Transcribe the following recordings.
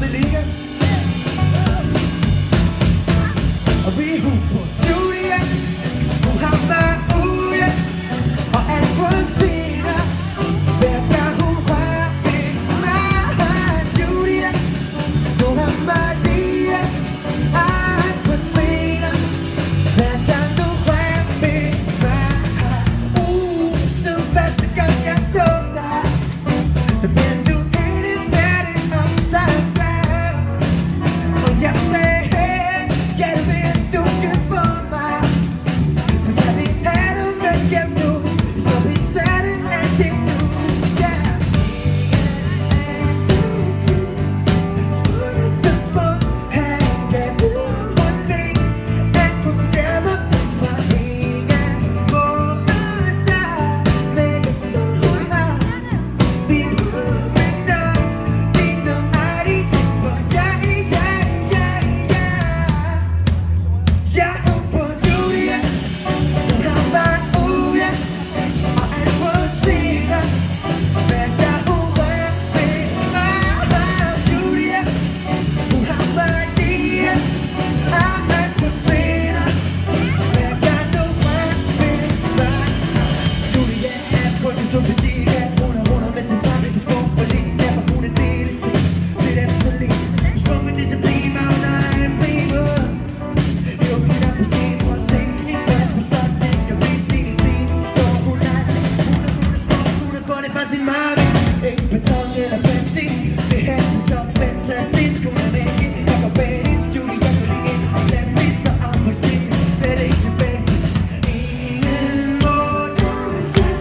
det ligger. Og vi er på Julia. Hun har været ude og alt for senere. Hver gang hun rører ved mig. Julia, nu har Maria alt for senere. Hver gang du rører ved mig. Siden første gang jeg så dig, men du ikke færdig om sig selv. Og jeg sagde, hey, jeg vil du kan få mig. For jeg vil have dig med hjem nu, så vi satte af det nu. Så smuk, han gav udrunding, at hun never var ingen måde sig. Men som hun har, vi minder, ligner aldrig, for jeg på Julia. Hun har været ude og alt for senere. Hver gang hun rører ved mig. Julia, hun har været lige og alt for senere. Hver gang du rører ved mig. Julia er på den så fordi at hun er rundt med sin dreng. Hun smuk for lige, derfor hun er delt til. Det er for lige. Hun smuk med disciplin, og hun er en primo. Jo, hun er på scenen for at se min plads på start til. Jeg vil se din tid, for hun er smuk, hun er fundet fra sin mave. Ikke beton eller plastik, det her er så fantastisk. Hun er væk, jeg går bag din studie, jeg går lige ind og plastik, så ambitiøs. Det er ikke det basic. Ingen måde selv,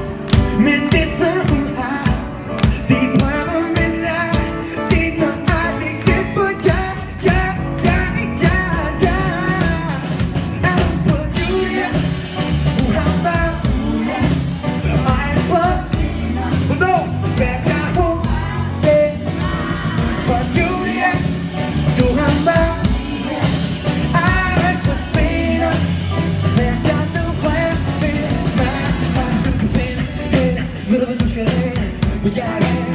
men det som hun har, de prøver med dig. Det når aldrig det på dig. Er hun på Julia? Hun har været ude og alt for senere. Hun når hver gang hun vil. For Julia, du har været ude og alt for senere. Hver gang du rører ved mig. Du kan finde hende, ved du hvad du skal have. Men jeg er